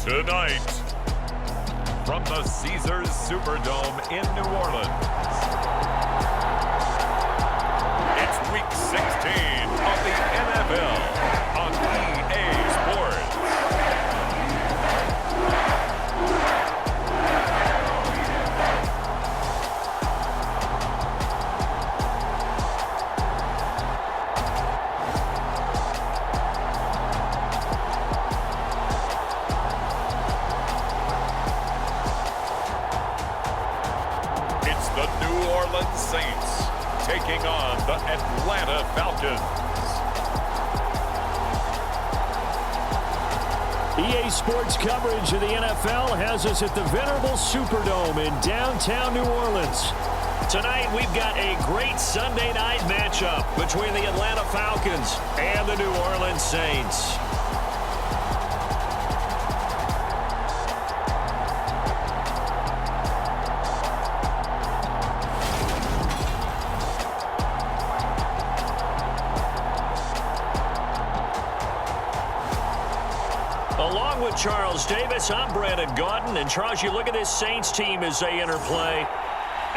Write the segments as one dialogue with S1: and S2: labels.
S1: Tonight, from the Caesars Superdome in New Orleans, it's Week 16 of the NFL on EA Sports. The New Orleans Saints taking on the Atlanta Falcons.
S2: EA Sports coverage of the NFL has us at the venerable Superdome in downtown New Orleans. Tonight, we've got a great Sunday night matchup between the Atlanta Falcons and the New Orleans Saints. Along with Charles Davis, I'm Brandon Gaudin. And Charles, you look at this Saints team as they interplay.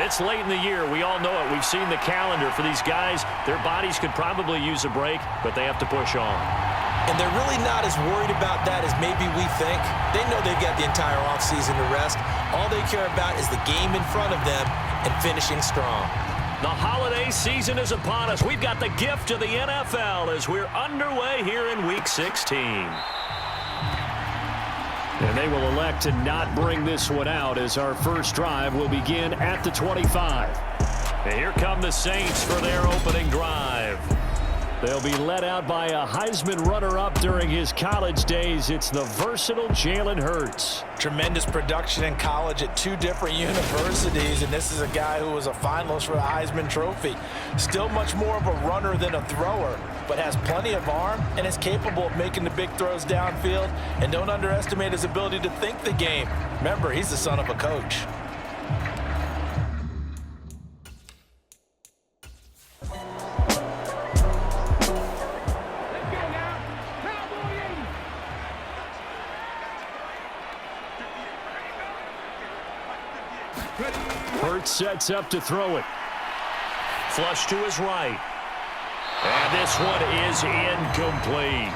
S2: It's late in the year. We all know it. We've seen the calendar for these guys. Their bodies could probably use a break, but they have to push on.
S3: And they're really not as worried about that as maybe we think. They know they've got the entire offseason to rest. All they care about is the game in front of them and finishing strong.
S2: The holiday season is upon us. We've got the gift of the NFL as we're underway here in Week 16. And they will elect to not bring this one out as our first drive will begin at the 25. And here come the Saints for their opening drive. They'll be led out by a Heisman runner-up during his college days. It's the versatile Jalen Hurts.
S3: Tremendous production in college at two different universities, and this is a guy who was a finalist for the Heisman Trophy. Still much more of a runner than a thrower, but has plenty of arm and is capable of making the big throws downfield. And don't underestimate his ability to think the game. Remember, he's the son of a coach.
S2: Hurts sets up to throw it. Flush to his right. And this one is incomplete.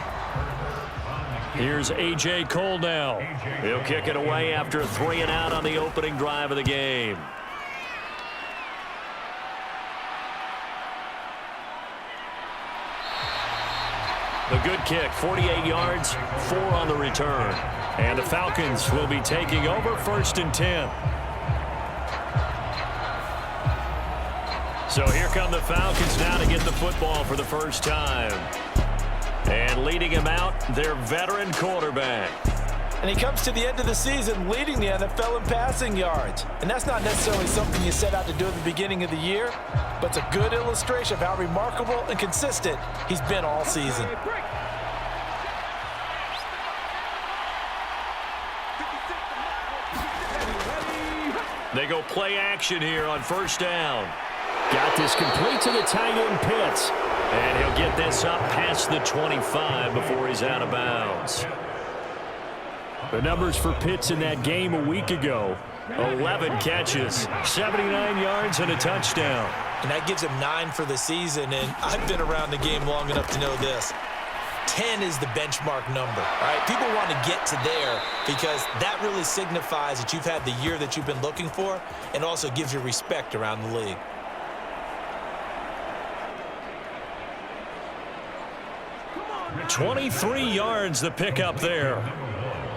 S2: Here's A.J. Cole now. He'll kick it away after a 3 and out on the opening drive of the game. The good kick, 48 yards, 4 on the return. And the Falcons will be taking over 1st and 10. So here come the Falcons now to get the football for the first time. And leading him out, their veteran quarterback.
S3: And he comes to the end of the season leading the NFL in passing yards. And that's not necessarily something you set out to do at the beginning of the year, but it's a good illustration of how remarkable and consistent he's been all season.
S2: They go play action here on 1st down. Got this complete to the tight end Pitts. And he'll get this up past the 25 before he's out of bounds. The numbers for Pitts in that game a week ago. 11 catches, 79 yards, and a touchdown.
S3: And that gives him 9 for the season. And I've been around the game long enough to know this. 10 is the benchmark number. All right, people want to get to there because that really signifies that you've had the year that you've been looking for and also gives you respect around the league.
S2: 23 yards the pickup there.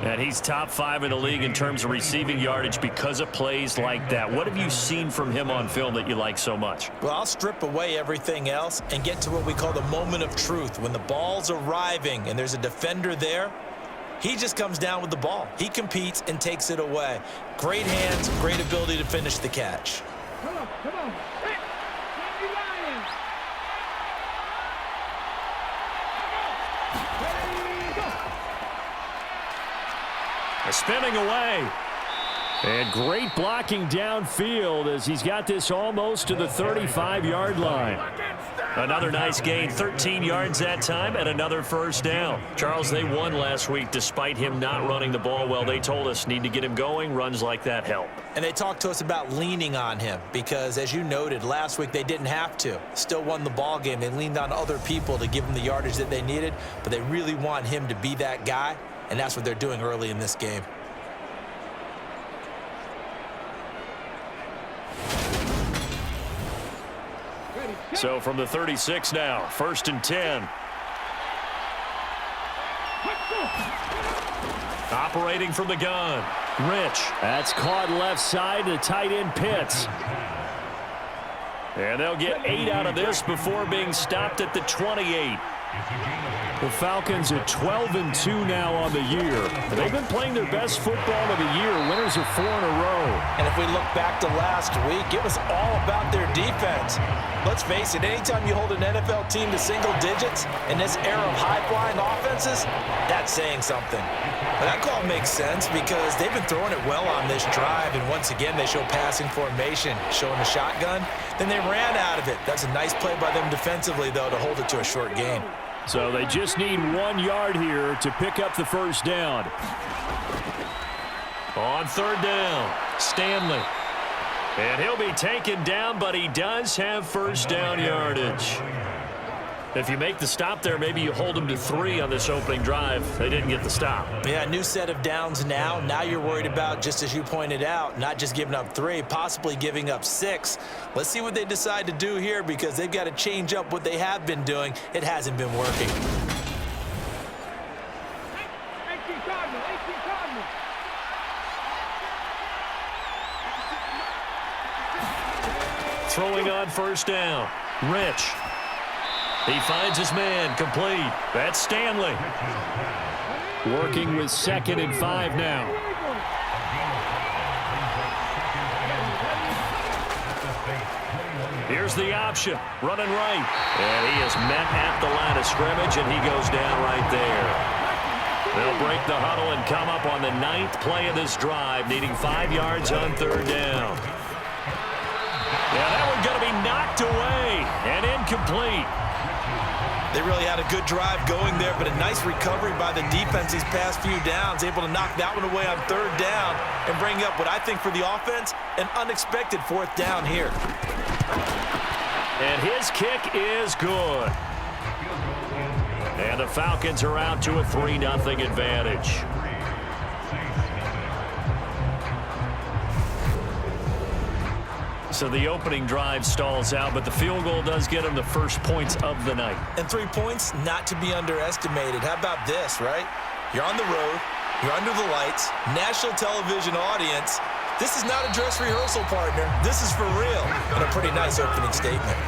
S2: And he's top 5 in the league in terms of receiving yardage because of plays like that. What have you seen from him on film that you like so much?
S3: Well, I'll strip away everything else and get to what we call the moment of truth. When the ball's arriving and there's a defender there, he just comes down with the ball. He competes and takes it away. Great hands, great ability to finish the catch.
S4: Come on.
S2: Spinning away. And great blocking downfield as he's got this almost to the 35-yard line. Another nice gain, 13 yards that time, and another first down. Charles, they won last week despite him not running the ball well. They told us need to get him going. Runs like that help.
S3: And they talked to us about leaning on him because, as you noted, last week they didn't have to. Still won the ball game. They leaned on other people to give them the yardage that they needed, but they really want him to be that guy, and that's what they're doing early in this game.
S2: So from the 36 now, 1st and 10. Operating from the gun, Rich. That's caught left side to tight end Pitts. And they'll get 8 out of this before being stopped at the 28. The Falcons are 12-2 now on the year. They've been playing their best football of the year. Winners of 4 in a row.
S3: And if we look back to last week, it was all about their defense. Let's face it, anytime you hold an NFL team to single digits in this era of high-flying offenses, that's saying something. But that call makes sense because they've been throwing it well on this drive, and once again they show passing formation, showing the shotgun. Then they ran out of it. That's a nice play by them defensively, though, to hold it to a short gain.
S2: So they just need 1 yard here to pick up the first down. On 3rd down, Stanley. And he'll be taken down, but he does have first down yardage. If you make the stop there, maybe you hold him to 3 on this opening drive. They didn't get the stop.
S3: Yeah, new set of downs now. Now you're worried about, just as you pointed out, not just giving up 3, possibly giving up 6. Let's see what they decide to do here because they've got to change up what they have been doing. It hasn't been working.
S2: Throwing on 1st down, Rich. He finds his man, complete. That's Stanley. Working with 2nd and 5 now. Here's the option, running right. And he is met at the line of scrimmage, and he goes down right there. They'll break the huddle and come up on the 9th play of this drive, needing 5 yards on 3rd down. Yeah, that one going to be knocked away and incomplete.
S3: They really had a good drive going there, but a nice recovery by the defense these past few downs, able to knock that one away on 3rd down and bring up what I think for the offense, an unexpected 4th down here.
S2: And his kick is good. And the Falcons are out to a 3-0 advantage. So the opening drive stalls out, but the field goal does get them the first points of the night.
S3: And 3 points, not to be underestimated. How about this, right? You're on the road, you're under the lights, national television audience. This is not a dress rehearsal, partner. This is for real. And a pretty nice opening statement.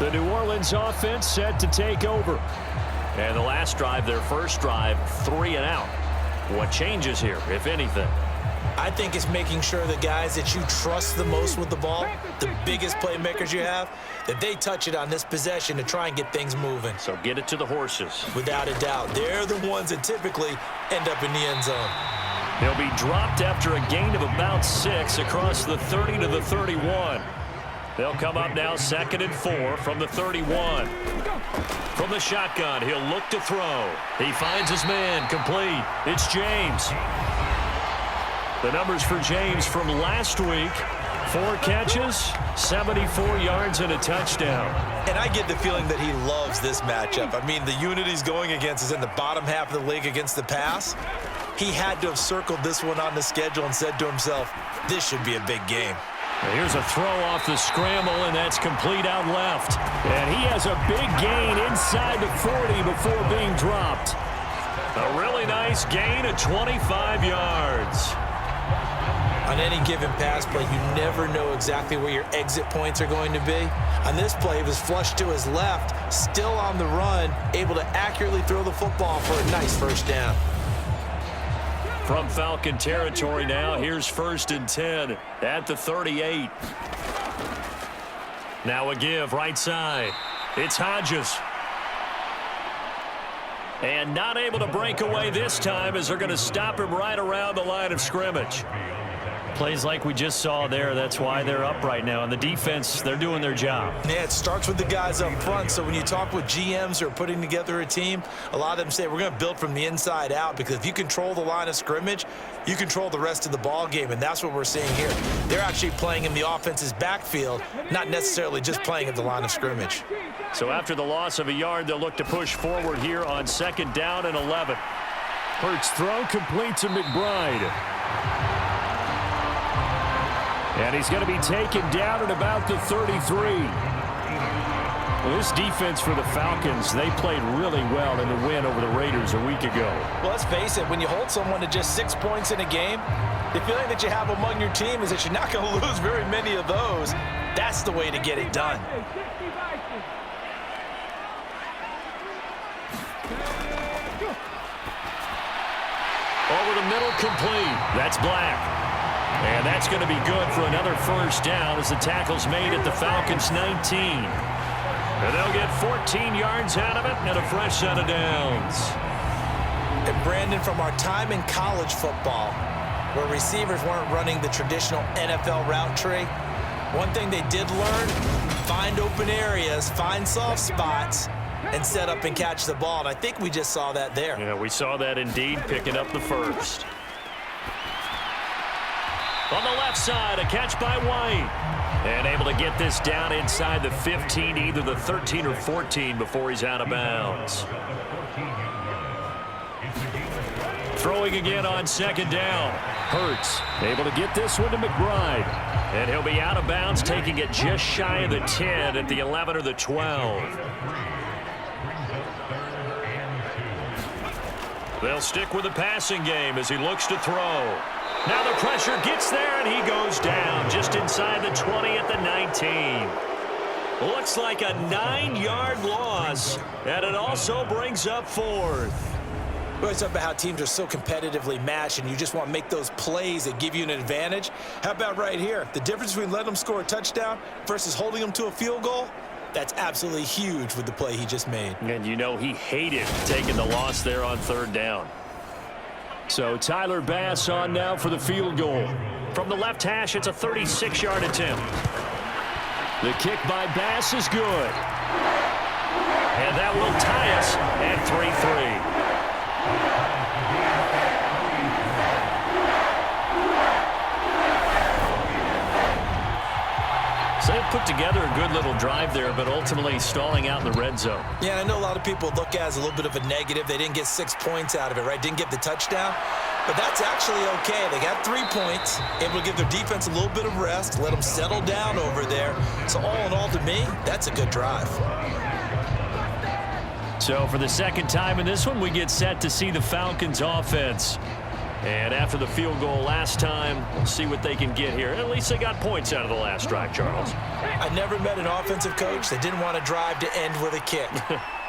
S2: The New Orleans offense set to take over. And the last drive, their first drive, 3 and out. What changes here, if anything?
S3: I think it's making sure the guys that you trust the most with the ball, the biggest playmakers you have, that they touch it on this possession to try and get things moving.
S2: So get it to the horses.
S3: Without a doubt. They're the ones that typically end up in the end zone.
S2: He'll be dropped after a gain of about 6 across the 30 to the 31. They'll come up now 2nd and 4 from the 31. From the shotgun, he'll look to throw. He finds his man, complete. It's James. The numbers for James from last week: 4 catches, 74 yards, and a touchdown.
S3: And I get the feeling that he loves this matchup. I mean, the unit he's going against is in the bottom half of the league against the pass. He had to have circled this one on the schedule and said to himself, this should be a big game.
S2: Here's a throw off the scramble, and that's complete out left. And he has a big gain inside the 40 before being dropped. A really nice gain of 25 yards.
S3: On any given pass play, you never know exactly where your exit points are going to be. On this play, it was flushed to his left, still on the run, able to accurately throw the football for a nice first down.
S2: From Falcon territory now, here's 1st and 10 at the 38. Now a give right side. It's Hodges. And not able to break away this time as they're going to stop him right around the line of scrimmage. Plays like we just saw there. That's why they're up right now. And the defense, they're doing their job.
S3: Yeah, it starts with the guys up front. So when you talk with GMs who are putting together a team, a lot of them say we're going to build from the inside out, because if you control the line of scrimmage, you control the rest of the ball game, and that's what we're seeing here. They're actually playing in the offense's backfield, not necessarily just playing at the line of scrimmage.
S2: So after the loss of a yard, they'll look to push forward here on 2nd down and 11. Hurts throw complete to McBride. And he's going to be taken down at about the 33. Well, this defense for the Falcons, they played really well in the win over the Raiders a week ago.
S3: Well, let's face it, when you hold someone to just 6 points in a game, the feeling that you have among your team is that you're not going to lose very many of those. That's the way to get it done.
S2: Over the middle, complete. That's Black. And that's going to be good for another first down as the tackle's made at the Falcons' 19. And they'll get 14 yards out of it and a fresh set of downs.
S3: And Brandon, from our time in college football, where receivers weren't running the traditional NFL route tree, one thing they did learn, find open areas, find soft spots, and set up and catch the ball. And I think we just saw that there.
S2: Yeah, we saw that indeed, picking up the first. On the left side, a catch by White. And able to get this down inside the 15, either the 13 or 14 before he's out of bounds. Throwing again on 2nd down. Hurts able to get this one to McBride. And he'll be out of bounds, taking it just shy of the 10 at the 11 or the 12. They'll stick with the passing game as he looks to throw. Now the pressure gets there, and he goes down just inside the 20 at the 19. Looks like a 9-yard loss, and it also brings up 4th.
S3: We always talk about how teams are so competitively matched, and you just want to make those plays that give you an advantage. How about right here? The difference between letting them score a touchdown versus holding them to a field goal, that's absolutely huge with the play he just made.
S2: And you know he hated taking the loss there on 3rd down. So Tyler Bass on now for the field goal. From the left hash, it's a 36-yard attempt. The kick by Bass is good. And that will tie us at 3-3. So they put together a good little drive there, but ultimately stalling out in the red zone.
S3: Yeah, I know a lot of people look at it as a little bit of a negative. They didn't get 6 points out of it, right? Didn't get the touchdown. But that's actually okay. They got 3 points, able to give their defense a little bit of rest, let them settle down over there. So all in all, to me, that's a good drive.
S2: So for the 2nd time in this one, we get set to see the Falcons offense. And after the field goal last time, we'll see what they can get here. At least they got points out of the last drive, Charles.
S3: I never met an offensive coach that didn't want to drive to end with a kick.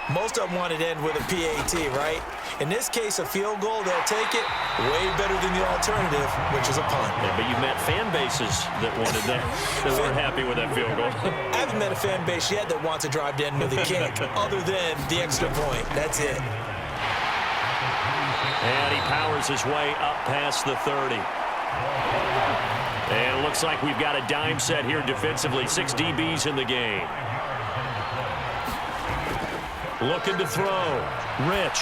S3: Most of them wanted to end with a PAT, right? In this case, a field goal, they'll take it way better than the alternative, which is a punt.
S2: Yeah, but you've met fan bases that wanted that, that weren't happy with that field goal.
S3: I haven't met a fan base yet that wants to drive to end with a kick, other than the extra point. That's it.
S2: And he powers his way up past the 30. And it looks like we've got a dime set here defensively. 6 DBs in the game. Looking to throw. Rich.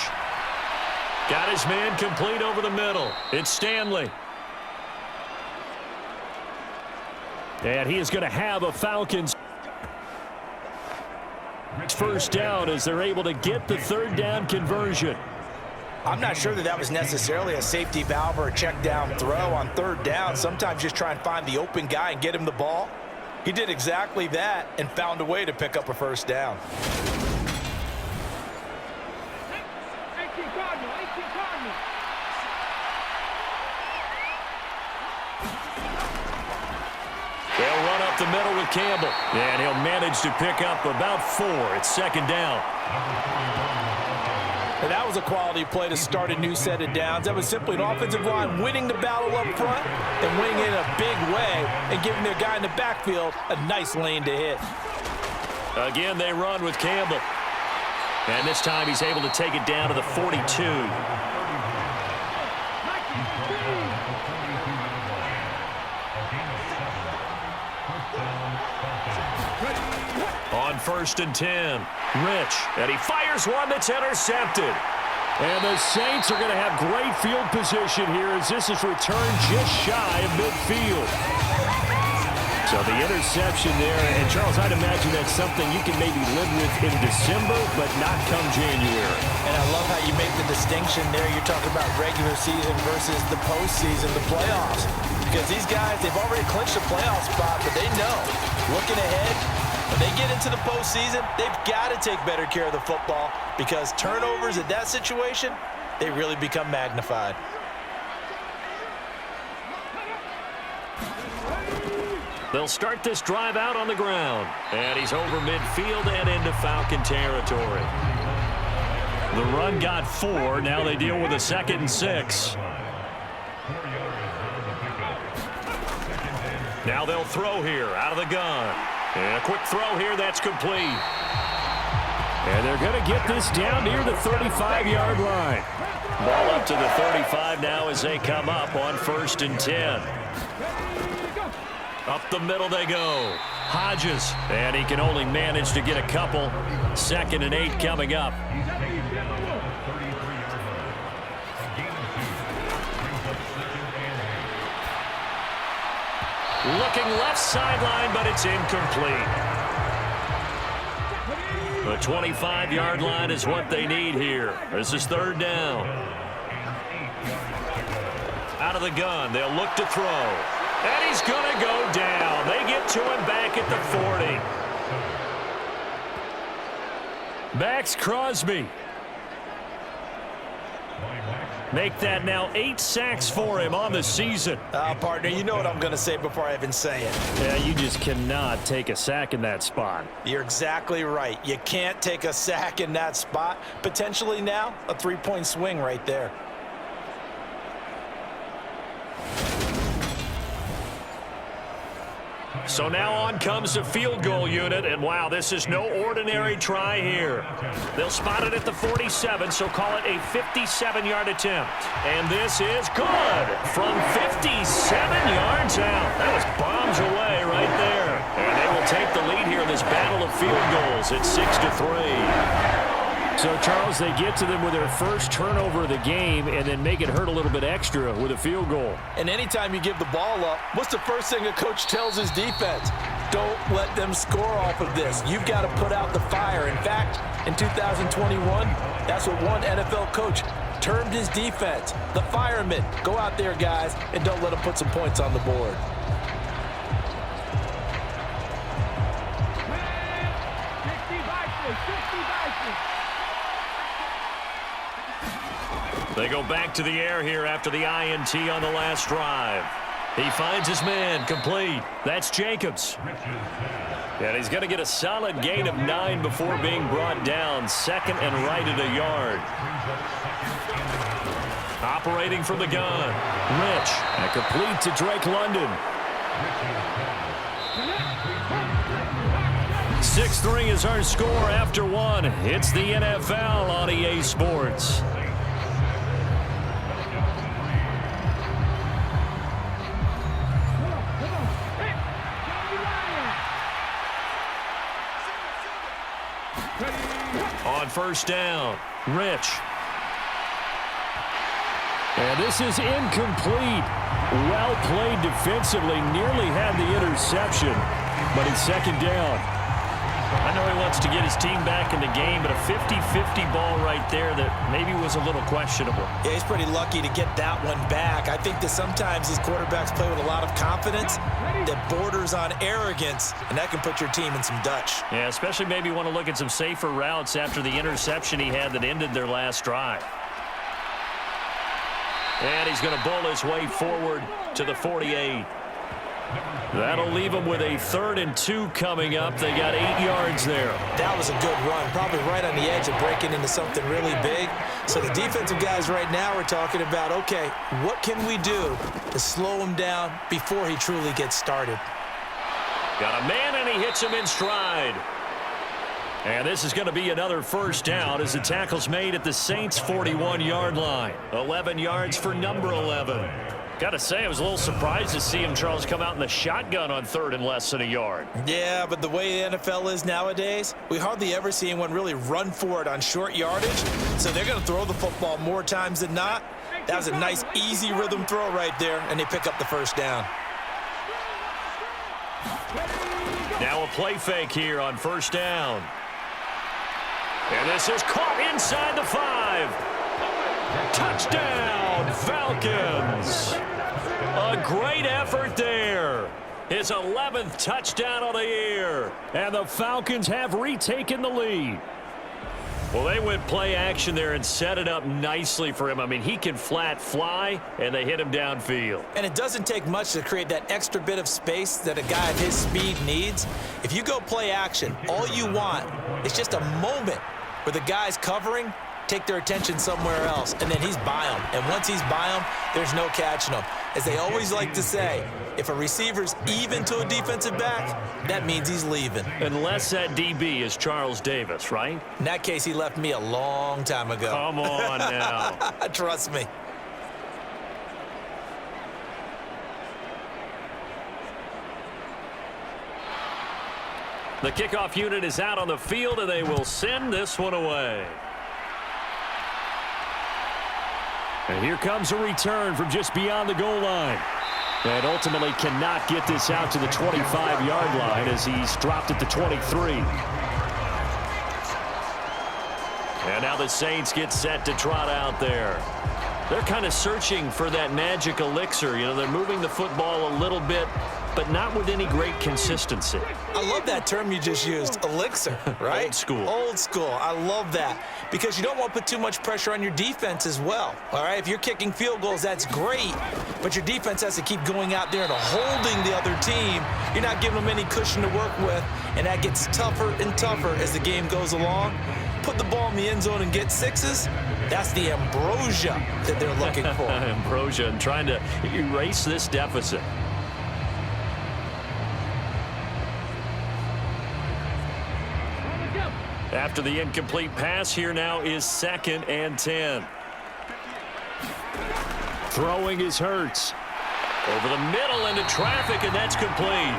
S2: Got his man complete over the middle. It's Stanley. And he is going to have a Falcons first down as they're able to get the 3rd down conversion.
S3: I'm not sure that was necessarily a safety valve or a check down throw on 3rd down. Sometimes just try and find the open guy and get him the ball. He did exactly that and found a way to pick up a first down.
S2: They'll run up the middle with Campbell. And he'll manage to pick up about 4. It's 2nd down.
S3: And that was a quality play to start a new set of downs. That was simply an offensive line winning the battle up front and winning it in a big way and giving their guy in the backfield a nice lane to hit.
S2: Again, they run with Campbell. And this time he's able to take it down to the 42. On 1st and 10, Rich, and he fires one that's intercepted. And the Saints are going to have great field position here as this is returned just shy of midfield. So the interception there, and Charles, I'd imagine that's something you can maybe live with in December, but not come January.
S3: And I love how you make the distinction there. You're talking about regular season versus the postseason, the playoffs. Because these guys, they've already clinched a playoff spot, but they know, looking ahead, when they get into the postseason, they've got to take better care of the football because turnovers in that situation, they really become magnified.
S2: They'll start this drive out on the ground. And he's over midfield and into Falcon territory. The run got 4. Now they deal with a 2nd and 6. Now they'll throw here out of the gun. And a quick throw here that's complete. And they're going to get this down near the 35-yard line. Ball up to the 35 now as they come up on 1st and 10. Up the middle they go. Hodges, and he can only manage to get a couple. 2nd and 8 coming up. Looking left sideline, but it's incomplete. The 25-yard line is what they need here. This is 3rd down. Out of the gun, they'll look to throw. And he's going to go down. They get to him back at the 40. Max Crosby. Make that now 8 sacks for him on the season.
S3: Partner, you know what I'm going to say before I even say it.
S2: Yeah, you just cannot take a sack in that spot.
S3: You're exactly right. You can't take a sack in that spot. Potentially now a 3-point swing right there.
S2: So now on comes the field goal unit, and wow, this is no ordinary try here. They'll spot it at the 47, so call it a 57-yard attempt. And this is good from 57 yards out. That was bombs away right there. And they will take the lead here in this battle of field goals at 6-3. So, Charles, they get to them with their first turnover of the game and then make it hurt a little bit extra with a field goal.
S3: And anytime you give the ball up, what's the first thing a coach tells his defense? Don't let them score off of this. You've got to put out the fire. In fact, in 2021, that's what one NFL coach termed his defense, the firemen. Go out there, guys, and don't let them put some points on the board.
S2: They go back to the air here after the INT on the last drive. He finds his man, complete. That's Jacobs. And he's going to get a solid gain of 9 before being brought down. 2nd and right at a yard. Operating from the gun. Rich, and complete to Drake London. 6-3 is our score after 1. It's the NFL on EA Sports. On 1st down, Rich. And this is incomplete. Well played defensively. Nearly had the interception, but it's 2nd down. I know he wants to get his team back in the game, but a 50-50 ball right there that maybe was a little questionable.
S3: Yeah, he's pretty lucky to get that one back. I think that sometimes these quarterbacks play with a lot of confidence that borders on arrogance, and that can put your team in some Dutch.
S2: Yeah, especially maybe want to look at some safer routes after the interception he had that ended their last drive. And he's going to bowl his way forward to the 48. That'll leave them with a 3rd and 2 coming up. They got 8 yards there.
S3: That was a good run, probably right on the edge of breaking into something really big. So the defensive guys right now are talking about, okay, what can we do to slow him down before he truly gets started?
S2: Got a man, and he hits him in stride. And this is going to be another first down as the tackle's made at the Saints' 41-yard line. 11 yards for number 11. Got to say, I was a little surprised to see him, Charles, come out in the shotgun on 3rd and less than a yard.
S3: Yeah, but the way the NFL is nowadays, we hardly ever see anyone really run for it on short yardage. So they're going to throw the football more times than not. That was a nice, easy rhythm throw right there, and they pick up the first down.
S2: Now a play fake here on first down. And this is caught inside the 5. Touchdown, Falcons. A great effort there. His 11th touchdown of the year. And the Falcons have retaken the lead. Well, they went play action there and set it up nicely for him. I mean, he can flat fly, and they hit him downfield. And it doesn't take much to create that extra bit of space that a guy of his speed needs. If you go play action, all you want is just a moment where the guy's covering, take their attention somewhere else, and then he's by him. And once he's by him, there's no catching him. As they always like to say, if a receiver's even to a defensive back, that means he's leaving. Unless that DB is Charles Davis, right? In that case, he left me a long time ago. Come on now. Trust me. The kickoff unit is out on the field, and they will send this one away. And here comes a return from just beyond the goal line. And ultimately cannot get this out to the 25-yard line as he's dropped at the 23. And now the Saints get set to trot out there. They're kind of searching for that magic elixir. You know, they're moving the football a little bit, but not with any great consistency. I love that term you just used, elixir, right? Old school. Old school. I love that because you don't want to put too much pressure on your defense as well. All right, if you're kicking field goals, that's great, but your defense has to keep going out there and holding the other team. You're not giving them any cushion to work with, and that gets tougher and tougher as the game goes along. Put the ball in the end zone and get sixes. That's the ambrosia that they're looking for. Ambrosia, and trying to erase this deficit. After the incomplete pass, here now is 2nd and 10. Throwing is Hurts. Over the middle into traffic, and that's complete.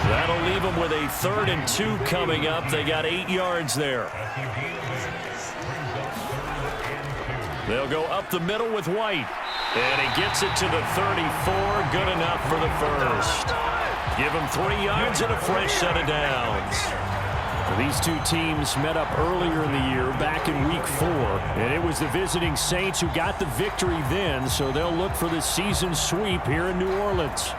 S2: That'll leave them with a 3rd and 2 coming up. They got 8 yards there. They'll go up the middle with White. And he gets it to the 34. Good enough for the first. Give him 3 yards and a fresh set of downs. These two teams met up earlier in the year, back in Week 4, and it was the visiting Saints who got the victory then, so they'll look for the season sweep here in New Orleans.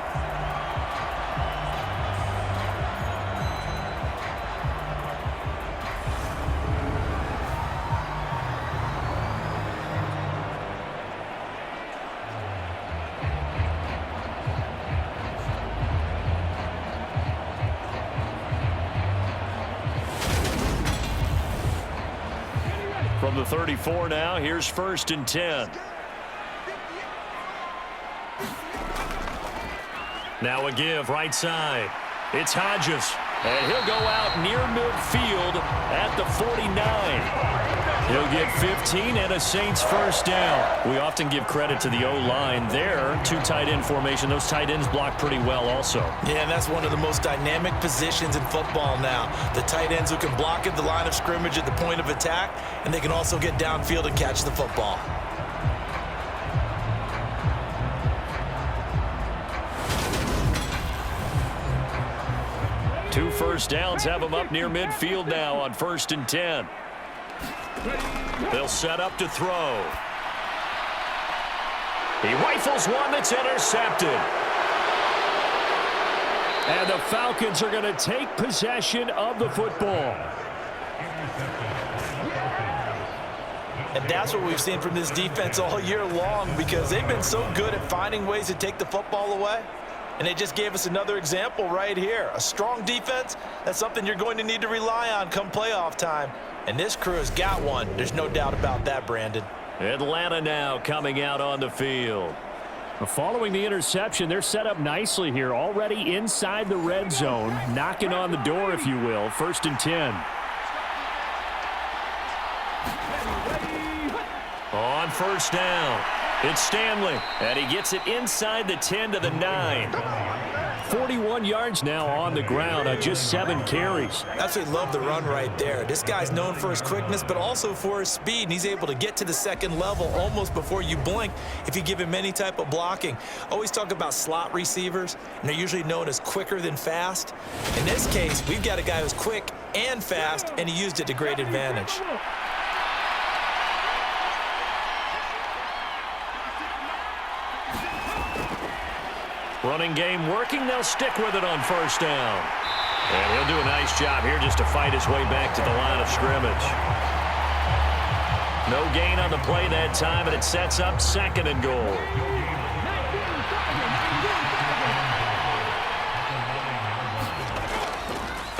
S2: From the 34 now, here's 1st and 10. Now a give right side. It's Hodges. And he'll go out near midfield at the 49. He'll get 15 and a Saints first down. We often give credit to the O-line there. 2 tight end formation. Those tight ends block pretty well also. Yeah, and that's one of the most dynamic positions in football now. The tight ends who can block at the line of scrimmage at the point of attack, and they can also get downfield and catch the football. Two first downs have them up near midfield now on 1st and 10. They'll set up to throw. He rifles one that's intercepted. And the Falcons are going to take possession of the football. And that's what we've seen from this defense all year long, because they've been so good at finding ways to take the football away. And they just gave us another example right here. A strong defense, that's something you're going to need to rely on come playoff time. And this crew has got one. There's no doubt about that, Brandon. Atlanta now coming out on the field. Following the interception, they're set up nicely here, already inside the red zone, knocking on the door, if you will. 1st and 10. On 1st down, it's Stanley, and he gets it inside the 10 to the 9. 41 yards now on the ground on just 7 carries.
S3: Absolutely love the run right there. This guy's known for his quickness, but also for his speed, and he's able to get to the second level almost before you blink if you give him any type of blocking. Always talk about slot receivers, and they're usually known as quicker than fast. In this case, we've got a guy who's quick and fast, and he used it to great advantage.
S2: Running game working. They'll stick with it on 1st down. And he'll do a nice job here just to fight his way back to the line of scrimmage. No gain on the play that time, and it sets up 2nd and goal.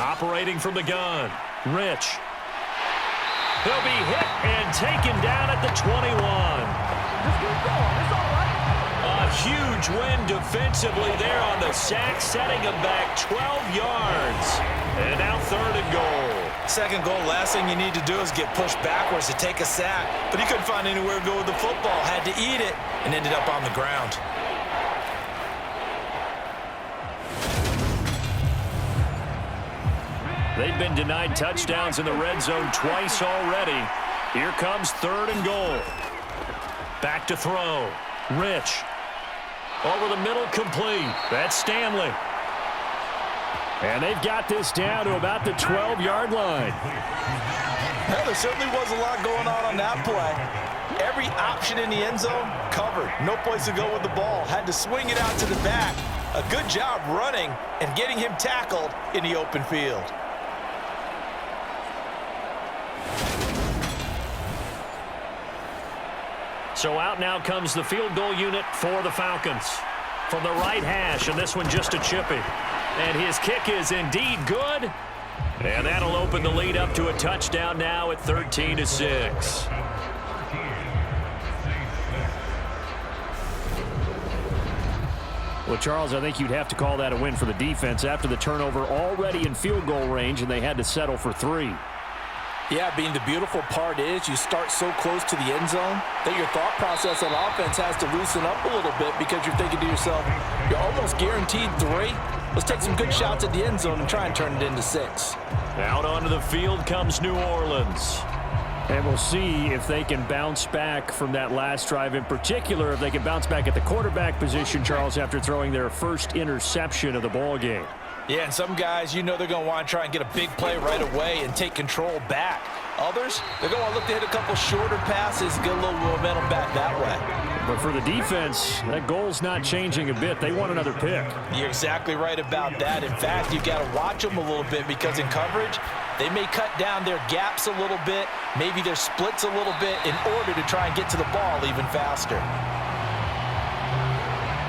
S2: Operating from the gun, Rich. He'll be hit and taken down at the 21. A huge win defensively there on the sack, setting him back 12 yards. And now 3rd and goal.
S3: 2nd goal, last thing you need to do is get pushed backwards to take a sack. But he couldn't find anywhere to go with the football, had to eat it, and ended up on the ground.
S2: They've been denied touchdowns in the red zone twice already. Here comes 3rd and goal. Back to throw. Rich. Over the middle, complete. That's Stanley. And they've got this down to about the 12-yard line.
S3: Well, there certainly was a lot going on that play. Every option in the end zone covered. No place to go with the ball. Had to swing it out to the back. A good job running and getting him tackled in the open field.
S2: So out now comes the field goal unit for the Falcons. From the right hash, and this one just a chippy. And his kick is indeed good. And that'll open the lead up to a touchdown now at 13-6. Well, Charles, I think you'd have to call that a win for the defense after the turnover already in field goal range, and they had to settle for 3.
S3: Yeah, Bean, the beautiful part is you start so close to the end zone that your thought process on offense has to loosen up a little bit because you're thinking to yourself, you're almost guaranteed 3. Let's take some good shots at the end zone and try and turn it into 6.
S2: Out onto the field comes New Orleans. And we'll see if they can bounce back from that last drive, in particular if they can bounce back at the quarterback position, Charles, after throwing their first interception of the ball game.
S3: Yeah, and some guys, you know they're going to want to try and get a big play right away and take control back. Others, they're going to want to look to hit a couple shorter passes and get a little momentum back that way.
S2: But for the defense, that goal's not changing a bit. They want another pick.
S3: You're exactly right about that. In fact, you've got to watch them a little bit because in coverage, they may cut down their gaps a little bit, maybe their splits a little bit in order to try and get to the ball even faster.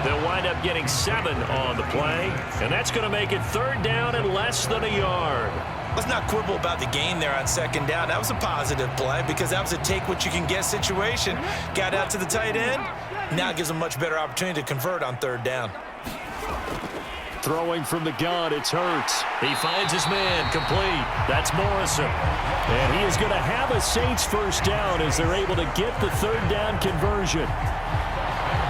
S2: They'll wind up getting 7 on the play, and that's going to make it 3rd down and less than a yard.
S3: Let's not quibble about the gain there on 2nd down. That was a positive play because that was a take-what-you-can-get situation. Got out to the tight end. Now it gives them a much better opportunity to convert on 3rd down.
S2: Throwing from the gun, it's Hurts. He finds his man, complete. That's Morrison. And he is going to have a Saints 1st down as they're able to get the 3rd down conversion.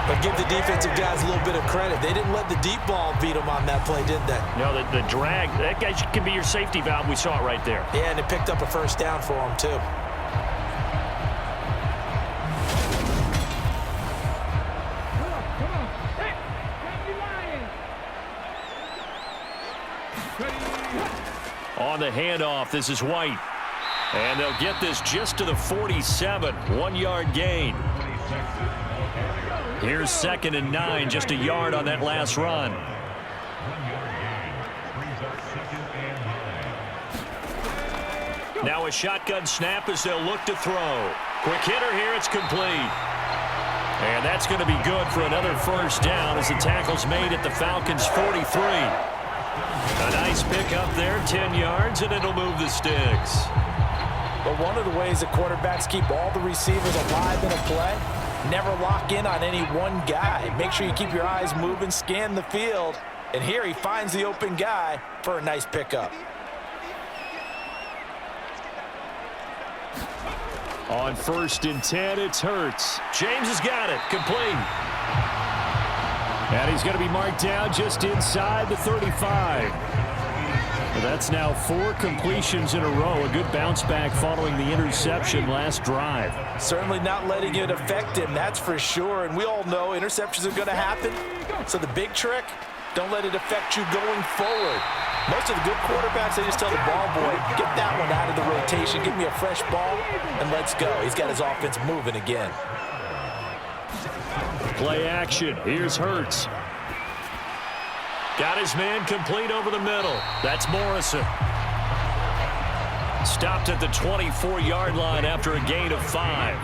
S3: But give the defensive guys a little bit of credit. They didn't let the deep ball beat them on that play, did they?
S2: No, the drag, that guy can be your safety valve. We saw it right there.
S3: Yeah, and it picked up a 1st down for them, too.
S2: On the handoff, this is White. And they'll get this just to the 47, 1-yard gain. Here's 2nd and 9, just a yard on that last run. Now a shotgun snap as they'll look to throw. Quick hitter here, it's complete. And that's going to be good for another 1st down as the tackle's made at the Falcons' 43. A nice pick up there, 10 yards, and it'll move the sticks.
S3: But one of the ways the quarterbacks keep all the receivers alive in a play Never lock in on any one guy. Make sure you keep your eyes moving, scan the field. And here he finds the open guy for a nice pickup.
S2: On 1st and 10, it's Hurts. James has got it. Complete. And he's going to be marked down just inside the 35. That's now 4 completions in a row. A good bounce back following the interception last drive.
S3: Certainly not letting it affect him, that's for sure. And we all know interceptions are going to happen. So the big trick, don't let it affect you going forward. Most of the good quarterbacks, they just tell the ball boy, get that one out of the rotation, give me a fresh ball, and let's go. He's got his offense moving again.
S2: Play action. Here's Hurts. Got his man complete over the middle. That's Morrison. Stopped at the 24-yard line after a gain of 5.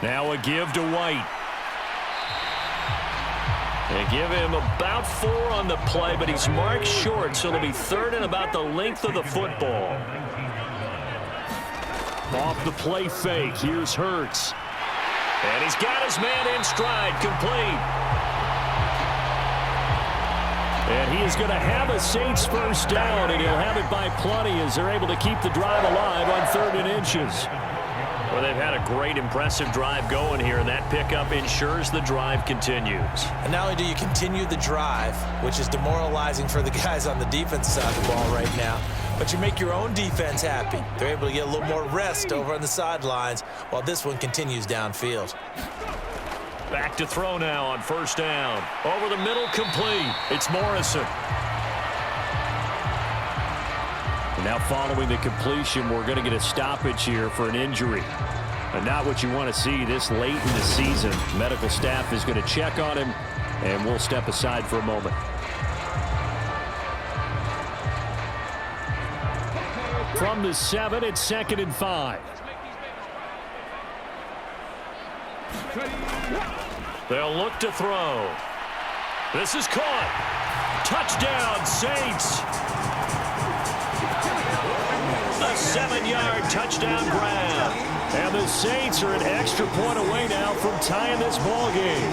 S2: Now a give to White. They give him about 4 on the play, but he's marked short, so it'll be 3rd and about the length of the football. Off the play fake, here's Hurts. And he's got his man in stride, complete. And he is going to have a Saints first down, and he'll have it by plenty as they're able to keep the drive alive on 3rd and inches. Well, they've had a great, impressive drive going here, and that pickup ensures the drive continues.
S3: And not only do you continue the drive, which is demoralizing for the guys on the defense side of the ball right now, but you make your own defense happy. They're able to get a little more rest over on the sidelines while this one continues downfield.
S2: Back to throw now on 1st down. Over the middle, complete. It's Morrison. And now following the completion, we're going to get a stoppage here for an injury. And not what you want to see this late in the season. Medical staff is going to check on him, and we'll step aside for a moment. From the 7, it's 2nd and 5. They'll look to throw. This is caught. Touchdown, Saints. A 7-yard touchdown grab. And the Saints are an extra point away now from tying this ball game.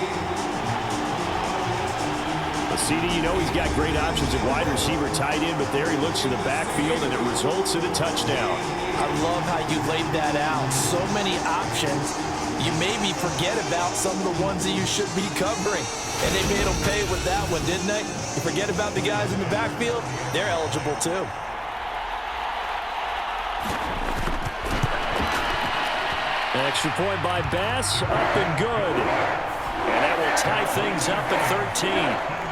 S2: CD, you know he's got great options at wide receiver, tight end, but there he looks to the backfield, and it results in a touchdown.
S3: I love how you laid that out. So many options. You maybe forget about some of the ones that you should be covering. And they made them pay with that one, didn't they? You forget about the guys in the backfield, they're eligible too.
S2: An extra point by Bass, up and good. And that will tie things up at 13.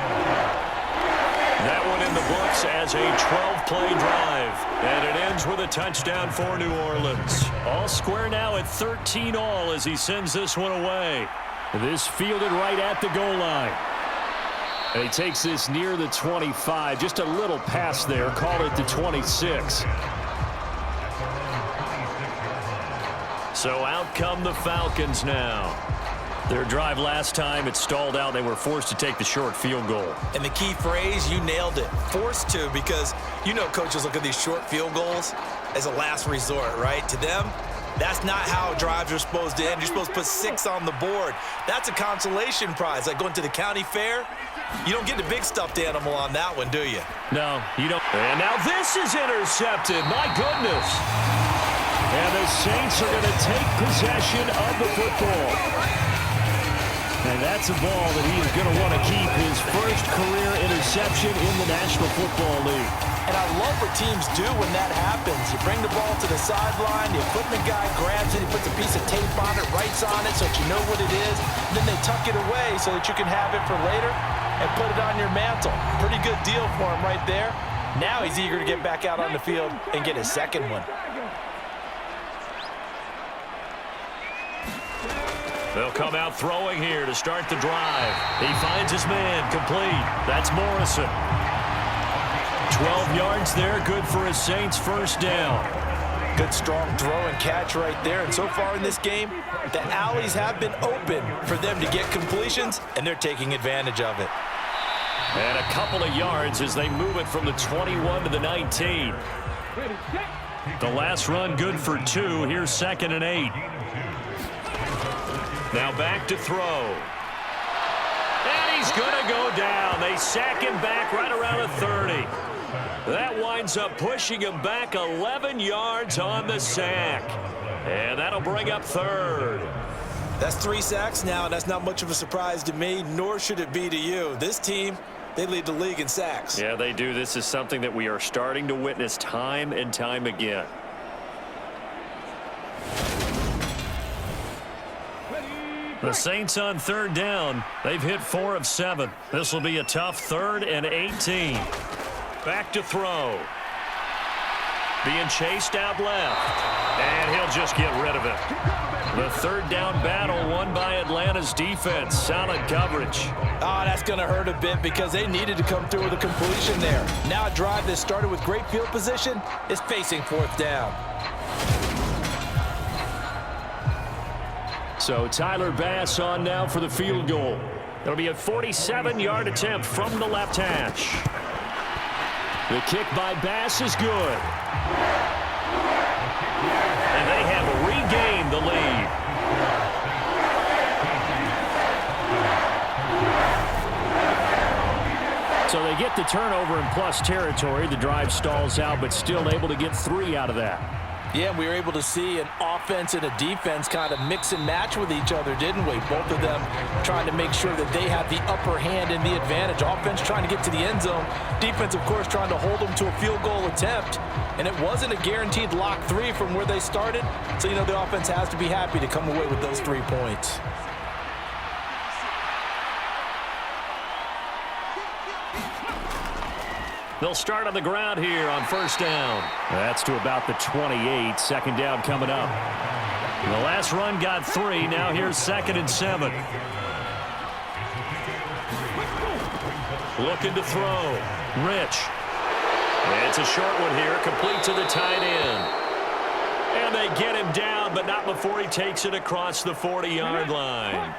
S2: That one in the books as a 12-play drive. And it ends with a touchdown for New Orleans. All square now at 13-all as he sends this one away. This fielded right at the goal line. And he takes this near the 25. Just a little pass there. Call it the 26. So out come the Falcons now. Their drive last time, it stalled out. They were forced to take the short field goal.
S3: And the key phrase, you nailed it. Forced to, because you know coaches look at these short field goals as a last resort, right? To them, that's not how drives are supposed to end. You're supposed to put 6 on the board. That's a consolation prize, like going to the county fair. You don't get the big stuffed animal on that one, do you?
S2: No, you don't. And now this is intercepted. My goodness. And the Saints are going to take possession of the football. And that's a ball that he is going to want to keep, his first career interception in the National Football League.
S3: And I love what teams do when that happens. You bring the ball to the sideline, the equipment guy grabs it, he puts a piece of tape on it, writes on it so that you know what it is. And then they tuck it away so that you can have it for later and put it on your mantle. Pretty good deal for him right there. Now he's eager to get back out on the field and get his second one.
S2: They'll come out throwing here to start the drive. He finds his man complete. That's Morrison. 12 yards there, good for a Saints first down.
S3: Good strong throw and catch right there. And so far in this game, the alleys have been open for them to get completions, and they're taking advantage of it.
S2: And a couple of yards as they move it from the 21 to the 19. The last run good for 2. Here's 2nd and 8. Now back to throw. And he's going to go down. They sack him back right around the 30. That winds up pushing him back 11 yards on the sack. And that'll bring up 3rd.
S3: That's 3 sacks now, and that's not much of a surprise to me, nor should it be to you. This team, they lead the league in sacks.
S2: Yeah, they do. This is something that we are starting to witness time and time again. The Saints on 3rd down. They've hit 4 of 7. This will be a tough 3rd and 18. Back to throw. Being chased out left. And he'll just get rid of it. The 3rd down battle won by Atlanta's defense. Solid coverage.
S3: Oh, that's going to hurt a bit because they needed to come through with a completion there. Now a drive that started with great field position is facing 4th down.
S2: So Tyler Bass on now for the field goal. It'll be a 47-yard attempt from the left hash. The kick by Bass is good. And they have regained the lead. So they get the turnover in plus territory. The drive stalls out, but still able to get 3 out of that.
S3: Yeah, we were able to see an offense and a defense kind of mix and match with each other, didn't we? Both of them trying to make sure that they have the upper hand and the advantage. Offense trying to get to the end zone. Defense, of course, trying to hold them to a field goal attempt. And it wasn't a guaranteed lock 3 from where they started. So, you know, the offense has to be happy to come away with those 3 points.
S2: They'll start on the ground here on 1st down. That's to about the 28. 2nd down coming up. The last run got 3. Now here's 2nd and 7. Looking to throw. Rich. It's a short one here, complete to the tight end. And they get him down, but not before he takes it across the 40-yard line.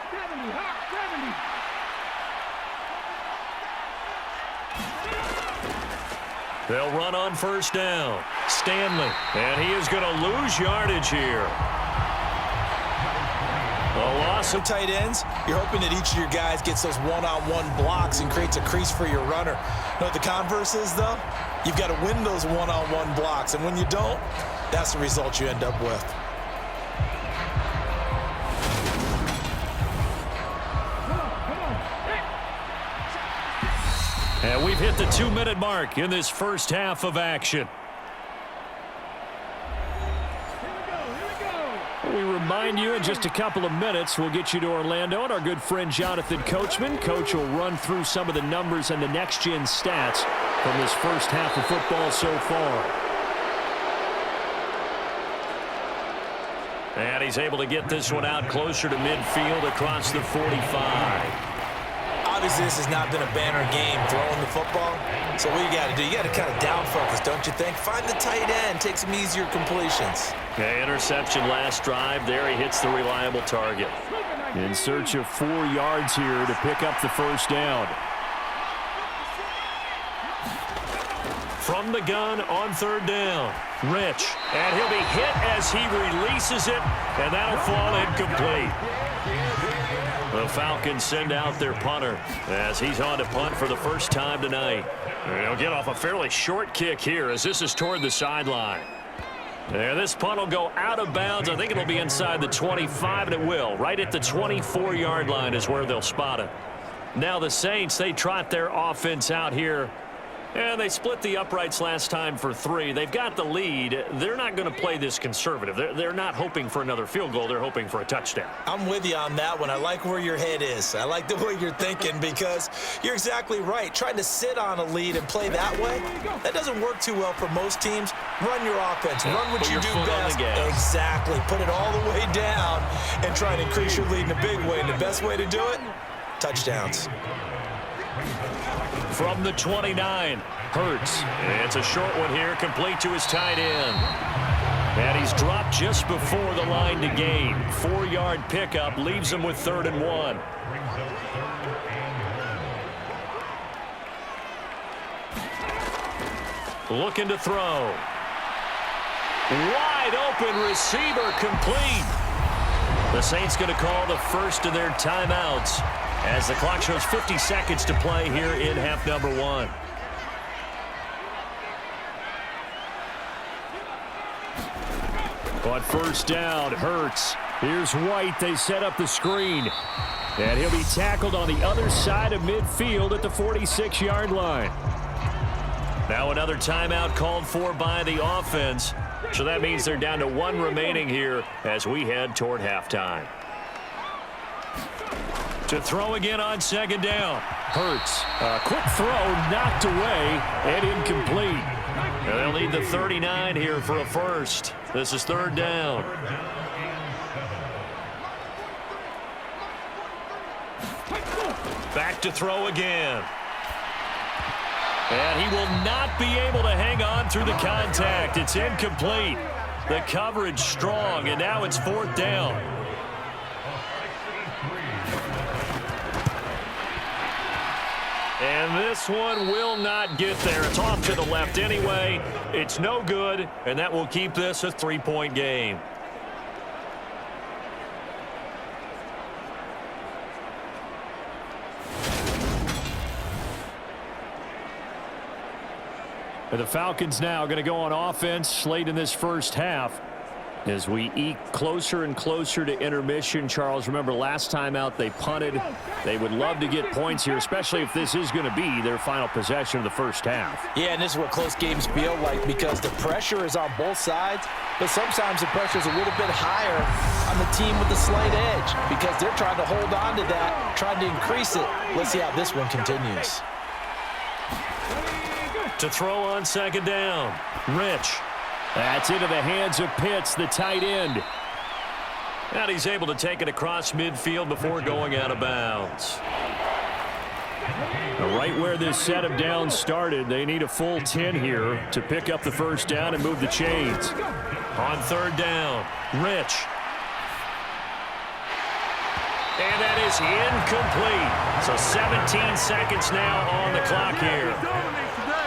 S2: They'll run on 1st down. Stanley, and he is going to lose yardage here. A loss of
S3: tight ends. You're hoping that each of your guys gets those one-on-one blocks and creates a crease for your runner. You know what the converse is, though? You've got to win those one-on-one blocks, and when you don't, that's the result you end up with.
S2: And we've hit the 2-minute mark in this first half of action. We remind you in just a couple of minutes we'll get you to Orlando and our good friend Jonathan Coachman. Coach will run through some of the numbers and the next-gen stats from this first half of football so far. And he's able to get this one out closer to midfield across the 45.
S3: Obviously, this has not been a banner game throwing the football. So what you got to do, you got to kind of down focus, don't you think? Find the tight end, take some easier completions.
S2: Okay, interception last drive. There he hits the reliable target. In search of 4 yards here to pick up the 1st down. From the gun on 3rd down. Rich. And he'll be hit as he releases it, and that'll fall incomplete. The Falcons send out their punter as he's on to punt for the first time tonight. And he'll get off a fairly short kick here as this is toward the sideline. And this punt will go out of bounds. I think it'll be inside the 25, and it will. Right at the 24-yard line is where they'll spot it. Now the Saints, they trot their offense out here. And they split the uprights last time for 3. They've got the lead. They're not going to play this conservative. They're not hoping for another field goal. They're hoping for a touchdown.
S3: I'm with you on that one. I like where your head is. I like the way you're thinking because you're exactly right. Trying to sit on a lead and play that way, that doesn't work too well for most teams. Run your offense. Run what you do best. Exactly. Put it all the way down and try and increase your lead in a big way. And the best way to do it, touchdowns.
S2: From the 29, Hurts. It's a short one here, complete to his tight end. And he's dropped just before the line to gain. 4-yard pickup leaves him with 3rd and 1. Looking to throw. Wide open receiver complete. The Saints going to call the first of their timeouts as the clock shows 50 seconds to play here in half number 1. On first down, Hurts. Here's White. They set up the screen. And he'll be tackled on the other side of midfield at the 46-yard line. Now another timeout called for by the offense. So that means they're down to 1 remaining here as we head toward halftime. To throw again on second down. Hurts. A quick throw knocked away and incomplete. And they'll need the 39 here for a first. This is third down. Back to throw again. And he will not be able to hang on through the contact. It's incomplete. The coverage strong, and now it's fourth down. And this one will not get there. It's off to the left anyway. It's no good, and that will keep this a 3-point game. And the Falcons now going to go on offense late in this first half as we eke closer and closer to intermission. Charles, remember last time out they punted. They would love to get points here, especially if this is going to be their final possession of the first half.
S3: Yeah, and this is what close games feel like because the pressure is on both sides, but sometimes the pressure is a little bit higher on the team with the slight edge because they're trying to hold on to that, trying to increase it. Let's see how this one continues.
S2: To throw on second down, Rich. That's into the hands of Pitts, the tight end. And he's able to take it across midfield before going out of bounds. Right where this set of downs started, they need a full 10 here to pick up the first down and move the chains. On third down, Rich. And that is incomplete. So 17 seconds now on the clock here.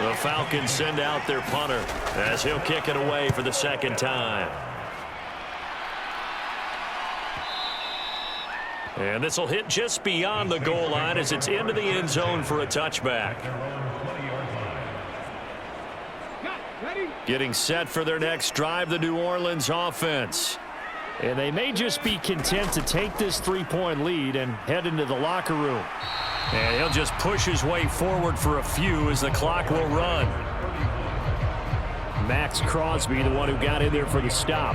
S2: The Falcons send out their punter as he'll kick it away for the second time. And this will hit just beyond the goal line as it's into the end zone for a touchback. Getting set for their next drive, the New Orleans offense. And they may just be content to take this 3-point lead and head into the locker room. And he'll just push his way forward for a few as the clock will run. Max Crosby, the one who got in there for the stop.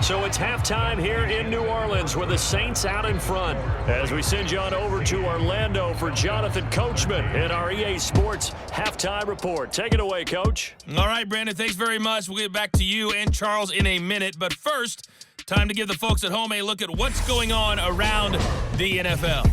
S2: So it's halftime here in New Orleans with the Saints out in front. As we send you on over to Orlando for Jonathan Coachman in our EA Sports Halftime Report. Take it away, Coach.
S4: All right, Brandon, thanks very much. We'll get back to you and Charles in a minute. But first, time to give the folks at home a look at what's going on around the NFL.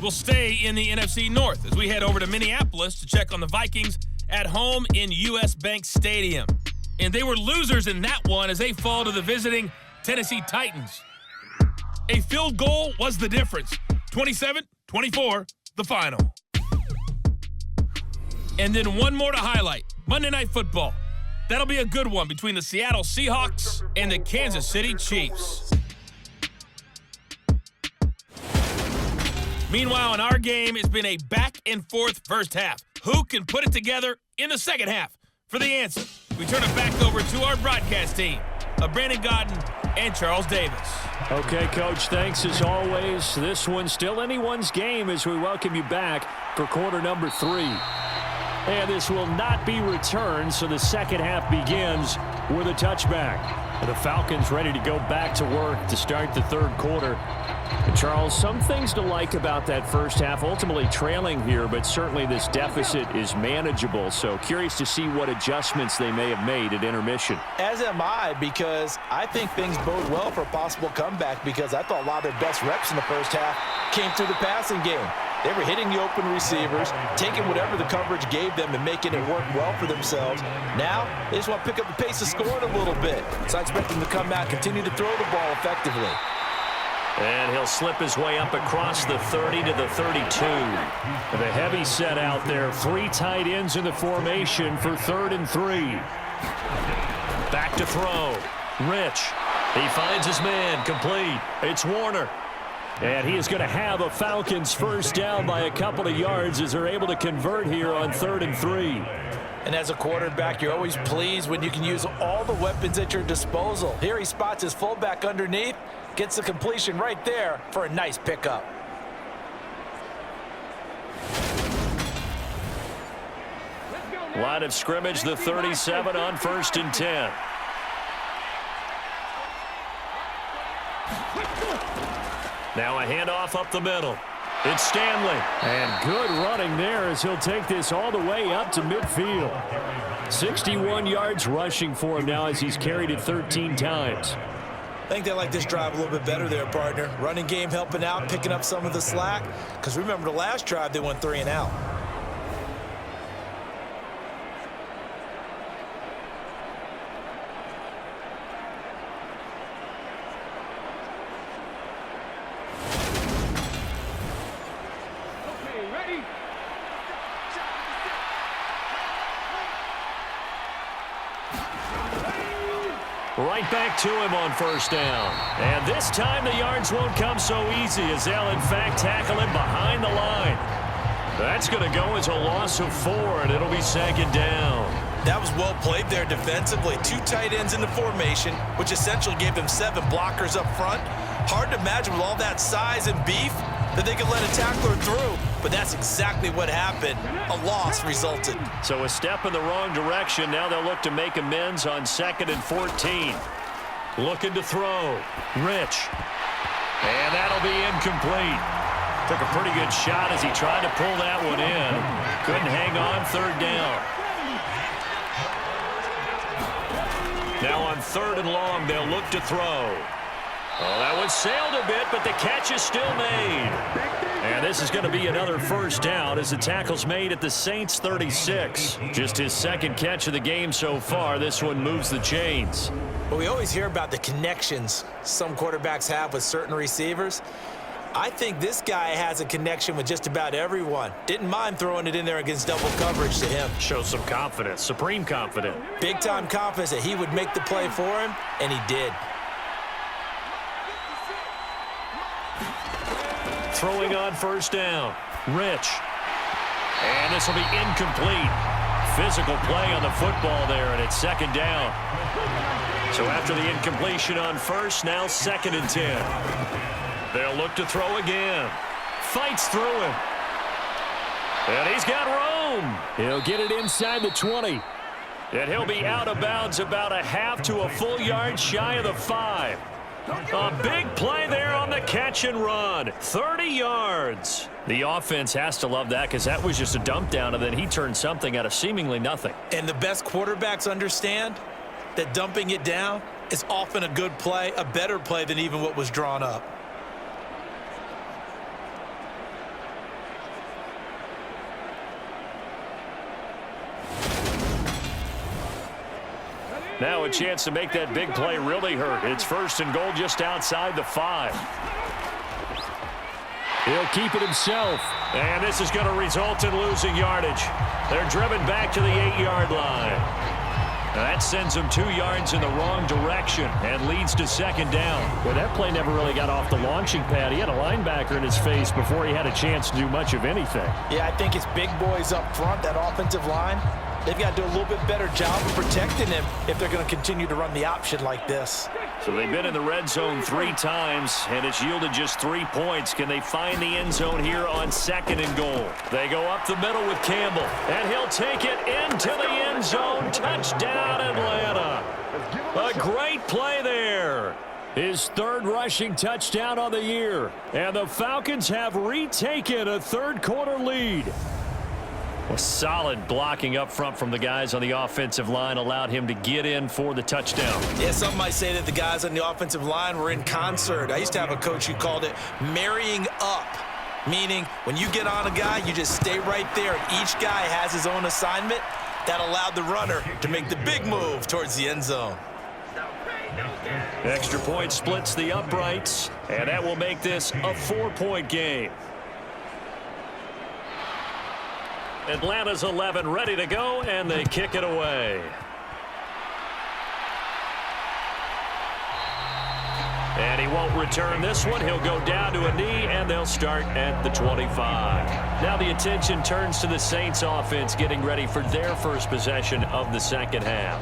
S4: We'll stay in the NFC North as we head over to Minneapolis to check on the Vikings at home in US Bank Stadium. And they were losers in that one as they fall to the visiting Tennessee Titans. A field goal was the difference. 27-24, the final. And then one more to highlight. Monday Night Football. That'll be a good one between the Seattle Seahawks and the Kansas City Chiefs. Meanwhile, in our game, it's been a back-and-forth first half. Who can put it together in the second half? For the answer, we turn it back over to our broadcast team of Brandon Godden and Charles Davis.
S2: Okay, Coach, thanks as always. This one's still anyone's game as we welcome you back for quarter number 3. And this will not be returned, so the second half begins with a touchback. The Falcons ready to go back to work to start the third quarter. And Charles, some things to like about that first half, ultimately trailing here, but certainly this deficit is manageable. So curious to see what adjustments they may have made at intermission.
S3: As am I, because I think things bode well for a possible comeback because I thought a lot of their best reps in the first half came through the passing game. They were hitting the open receivers, taking whatever the coverage gave them and making it work well for themselves. Now, they just want to pick up the pace of scoring a little bit. So I expect them to come out, continue to throw the ball effectively.
S2: And he'll slip his way up across the 30 to the 32. The heavy set out there. 3 tight ends in the formation for 3rd and 3. Back to throw. Rich. He finds his man. Complete. It's Warner. And he is going to have a Falcons first down by a couple of yards as they're able to convert here on 3rd and 3.
S3: And as a quarterback, you're always pleased when you can use all the weapons at your disposal. Here he spots his fullback underneath, gets the completion right there for a nice pickup.
S2: Line of scrimmage, the 37 on 1st and 10. Now a handoff up the middle. It's Stanley. And good running there as he'll take this all the way up to midfield. 61 yards rushing for him now as he's carried it 13 times.
S3: I think they like this drive a little bit better there, partner. Running game helping out, picking up some of the slack. Because remember the last drive, they went 3 and out.
S2: Right back to him on 1st down. And this time the yards won't come so easy as they'll in fact tackle him behind the line. That's going to go as a loss of 4, and it'll be 2nd down.
S3: That was well played there defensively. 2 tight ends in the formation, which essentially gave them 7 blockers up front. Hard to imagine with all that size and beef that they could let a tackler through, but that's exactly what happened. A loss resulted.
S2: So a step in the wrong direction. Now they'll look to make amends on 2nd and 14. Looking to throw. Rich. And that'll be incomplete. Took a pretty good shot as he tried to pull that one in. Couldn't hang on. 3rd down. Now on 3rd and long, they'll look to throw. Oh, that one sailed a bit, but the catch is still made. And this is going to be another first down as the tackle's made at the Saints' 36. Just his 2nd catch of the game so far. This one moves the chains.
S3: Well, we always hear about the connections some quarterbacks have with certain receivers. I think this guy has a connection with just about everyone. Didn't mind throwing it in there against double coverage to him.
S2: Shows some confidence, supreme confidence.
S3: Big-time confidence that he would make the play for him, and he did.
S2: Throwing on 1st down. Rich. And this will be incomplete. Physical play on the football there, and it's 2nd down. So after the incompletion on 1st, now 2nd and 10. They'll look to throw again. Fights through him. And he's got room. He'll get it inside the 20. And he'll be out of bounds about a half to a full yard shy of the 5. A big play there on the catch and run. 30 yards. The offense has to love that because that was just a dump down, and then he turned something out of seemingly nothing.
S3: And the best quarterbacks understand that dumping it down is often a good play, a better play than even what was drawn up.
S2: Now a chance to make that big play really hurt. It's 1st and goal just outside the 5. He'll keep it himself. And this is going to result in losing yardage. They're driven back to the 8-yard line. That sends him 2 yards in the wrong direction and leads to 2nd down. Well, that play never really got off the launching pad. He had a linebacker in his face before he had a chance to do much of anything.
S3: Yeah, I think it's big boys up front, that offensive line. They've got to do a little bit better job of protecting him if they're going to continue to run the option like this.
S2: So they've been in the red zone 3 times, and it's yielded just 3 points. Can they find the end zone here on 2nd and goal? They go up the middle with Campbell, and he'll take it into the end zone. Touchdown, Atlanta. A great play there. His 3rd rushing touchdown on the year. And the Falcons have retaken a 3rd quarter lead. A solid blocking up front from the guys on the offensive line allowed him to get in for the touchdown.
S3: Yeah, some might say that the guys on the offensive line were in concert. I used to have a coach who called it marrying up. Meaning, when you get on a guy, you just stay right there, and each guy has his own assignment. That allowed the runner to make the big move towards the end zone.
S2: Extra point splits the uprights, and that will make this a 4-point game. Atlanta's 11 ready to go, and they kick it away. And he won't return this one. He'll go down to a knee, and they'll start at the 25. Now the attention turns to the Saints offense getting ready for their first possession of the second half.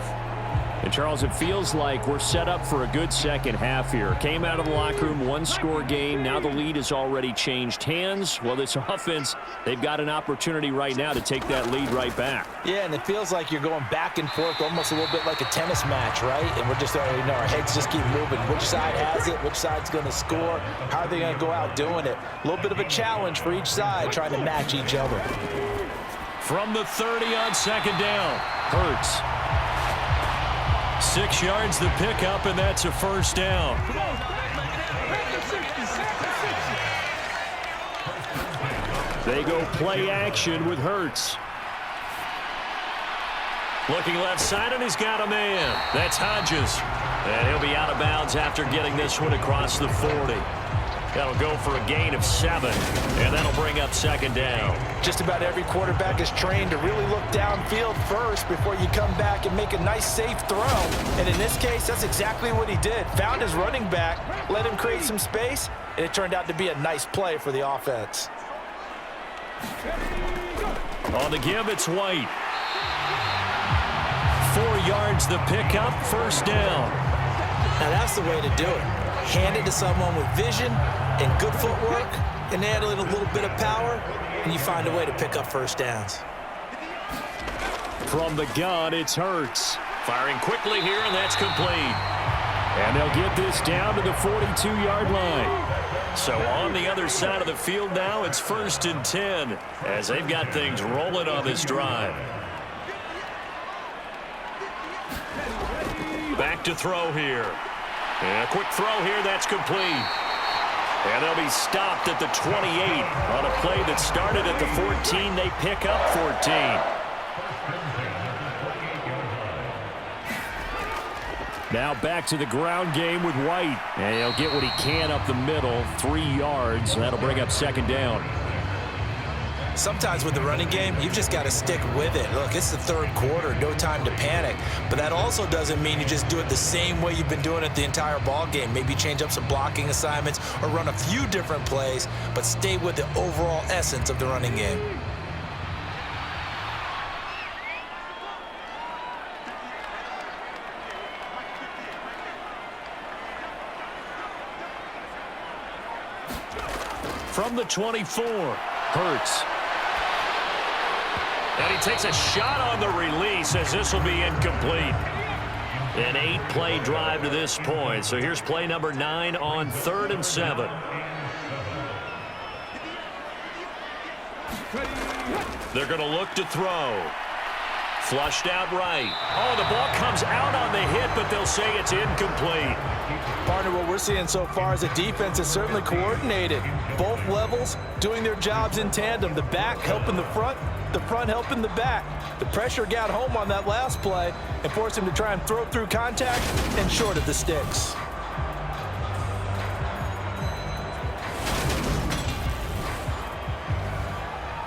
S5: And, Charles, it feels like we're set up for a good second half here. Came out of the locker room, one-score game. Now the lead has already changed hands. Well, this offense, they've got an opportunity right now to take that lead right back.
S3: Yeah, and it feels like you're going back and forth almost a little bit like a tennis match, right? And we're just, our heads just keep moving. Which side has it? Which side's going to score? How are they going to go out doing it? A little bit of a challenge for each side trying to match each other.
S2: From the 30 on second down, Hurts. 6 yards the pickup, and that's a first down. They go play action with Hurts. Looking left side, and he's got a man. That's Hodges. And he'll be out of bounds after getting this one across the 40. That'll go for a gain of 7, and that'll bring up second down.
S3: Just about every quarterback is trained to really look downfield first before you come back and make a nice, safe throw. And in this case, that's exactly what he did. Found his running back, let him create some space, and it turned out to be a nice play for the offense.
S2: On the give, it's White. 4 yards the pickup, first down.
S3: Now that's the way to do it. Hand it to someone with vision and good footwork, and add in a little bit of power, and you find a way to pick up first downs.
S2: From the gun, it's Hurts. Firing quickly here, and that's complete. And they'll get this down to the 42-yard line. So on the other side of the field now, it's 1st and 10 as they've got things rolling on this drive. Back to throw here. And a quick throw here, that's complete. And they'll be stopped at the 28 on a play that started at the 14. They pick up 14. Now back to the ground game with White. And he'll get what he can up the middle, 3 yards. That'll bring up second down.
S3: Sometimes with the running game, you've just got to stick with it. Look, it's the third quarter, no time to panic. But that also doesn't mean you just do it the same way you've been doing it the entire ball game. Maybe change up some blocking assignments or run a few different plays, but stay with the overall essence of the running game.
S2: From the 24, Hurts. And he takes a shot on the release as this will be incomplete. An 8-play drive to this point. So here's play number 9 on 3rd and 7. They're going to look to throw. Flushed out right. Oh, the ball comes out on the hit, but they'll say it's incomplete.
S3: Partner, what we're seeing so far is a defense is certainly coordinated. Both levels doing their jobs in tandem. The back helping the front helping the back. The pressure got home on that last play and forced him to try and throw through contact and short of the sticks.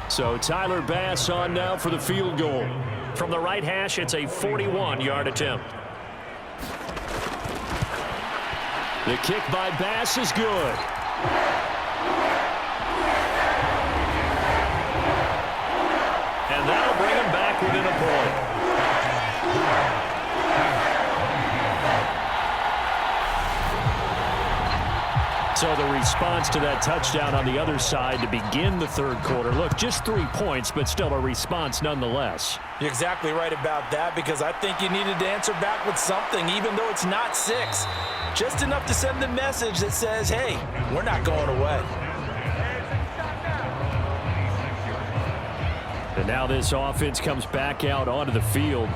S2: So Tyler Bass on now for the field goal. From the right hash, it's a 41-yard attempt. The kick by Bass is good. And that'll bring him back within a point. So the response to that touchdown on the other side to begin the third quarter. Look, just 3 points, but still a response nonetheless.
S3: You're exactly right about that, because I think you needed to answer back with something, even though it's not 6. Just enough to send the message that says, hey, we're not going away.
S2: And now this offense comes back out onto the field.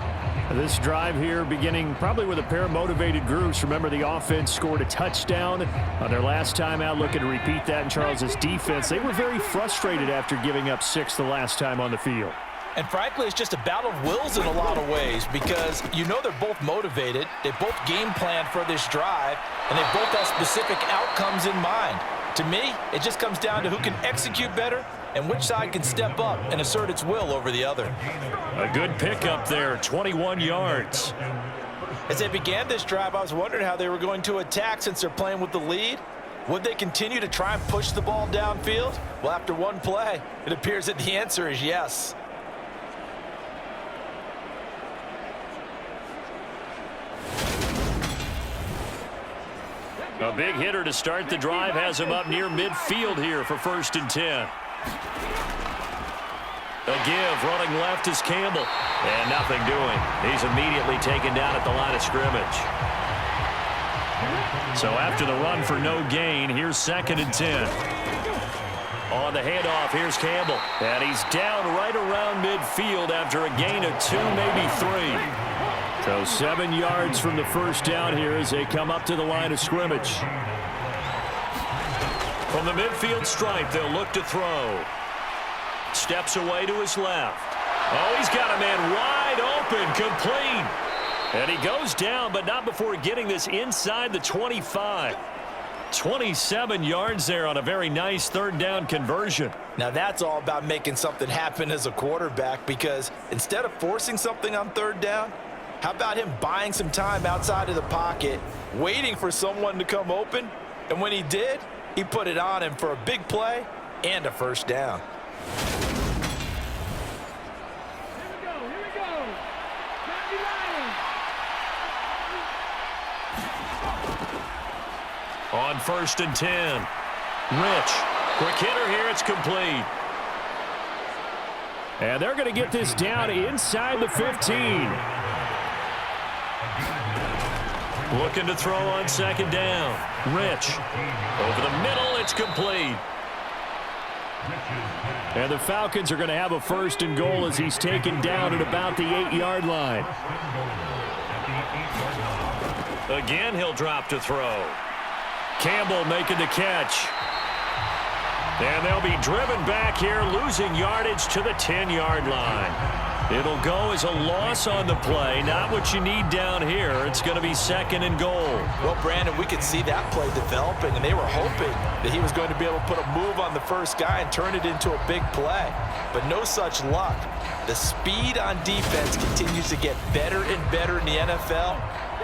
S5: This drive here beginning probably with a pair of motivated groups. Remember, the offense scored a touchdown on their last time out. Looking to repeat that in Charles's defense. They were very frustrated after giving up 6 the last time on the field.
S3: And frankly, it's just a battle of wills in a lot of ways because you know they're both motivated. They both game planned for this drive, and they both have specific outcomes in mind. To me, it just comes down to who can execute better and which side can step up and assert its will over the other.
S2: A good pickup there, 21 yards.
S3: As they began this drive, I was wondering how they were going to attack since they're playing with the lead. Would they continue to try and push the ball downfield? Well, after one play, it appears that the answer is yes.
S2: A big hitter to start the drive has him up near midfield here for 1st and 10. A give, running left is Campbell. And nothing doing. He's immediately taken down at the line of scrimmage. So after the run for no gain, here's 2nd and 10. On the handoff, here's Campbell. And he's down right around midfield after a gain of 2, maybe 3.
S5: So 7 yards from the first down here as they come up to the line of scrimmage.
S2: From the midfield stripe, they'll look to throw. Steps away to his left. Oh, he's got a man wide open, complete. And he goes down, but not before getting this inside the 25. 27 yards there on a very nice 3rd down conversion.
S3: Now that's all about making something happen as a quarterback because instead of forcing something on 3rd down, how about him buying some time outside of the pocket, waiting for someone to come open, and when he did, he put it on him for a big play and a 1st down.
S6: Here we go.
S2: On 1st and 10. Rich. Quick hitter here. It's complete.
S5: And they're going to get this down inside the 15.
S2: Looking to throw on 2nd down. Rich. Over the middle. It's complete.
S5: And the Falcons are going to have a 1st and goal as he's taken down at about the 8-yard line.
S2: Again, he'll drop to throw. Campbell making the catch. And they'll be driven back here, losing yardage to the 10-yard line. It'll go as a loss on the play. Not what you need down here. It's going to be 2nd and goal.
S3: Well, Brandon, we could see that play developing, and they were hoping that he was going to be able to put a move on the first guy and turn it into a big play. But no such luck. The speed on defense continues to get better and better in the NFL.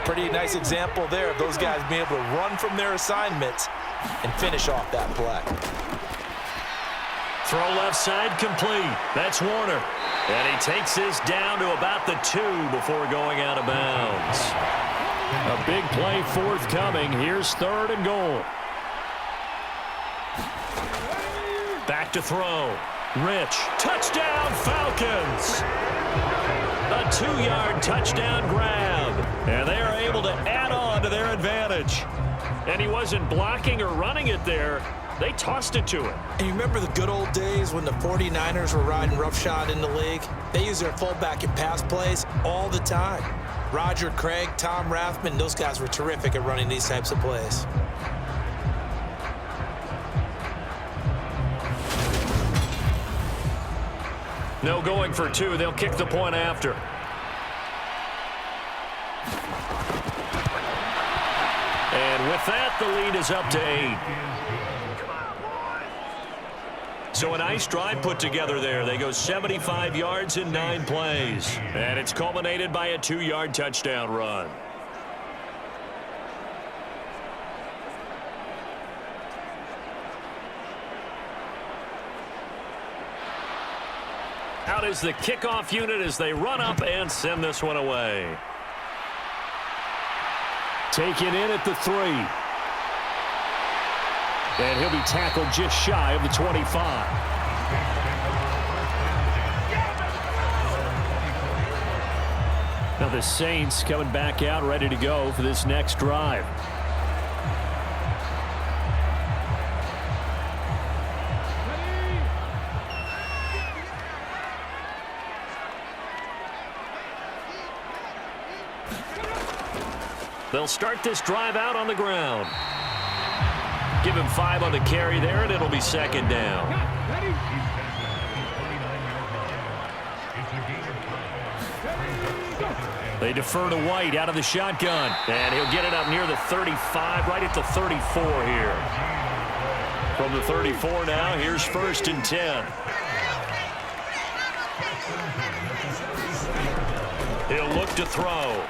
S3: Pretty nice example there of those guys being able to run from their assignments and finish off that play.
S2: Throw left side complete. That's Warner. And he takes this down to about the 2 before going out of bounds.
S5: A big play forthcoming. Here's 3rd and goal.
S2: Back to throw. Rich. Touchdown, Falcons. A 2-yard touchdown grab. And they are able to add on to their advantage. And he wasn't blocking or running it there. They tossed it to him.
S3: And you remember the good old days when the 49ers were riding roughshod in the league? They used their fullback in pass plays all the time. Roger Craig, Tom Rathman, those guys were terrific at running these types of plays.
S2: No going for 2. They'll kick the point after. And with that, the lead is up to 8. So a nice drive put together there. They go 75 yards in 9 plays. And it's culminated by a 2-yard touchdown run. Out is the kickoff unit as they run up and send this one away.
S5: Taken in at the 3. And he'll be tackled just shy of the 25. Now the Saints coming back out ready to go for this next drive.
S2: They'll start this drive out on the ground. Give him 5 on the carry there, and it'll be second down. They defer to White out of the shotgun, and he'll get it up near the 35, right at the 34 here. From the 34 now, here's 1st and 10. He'll look to throw.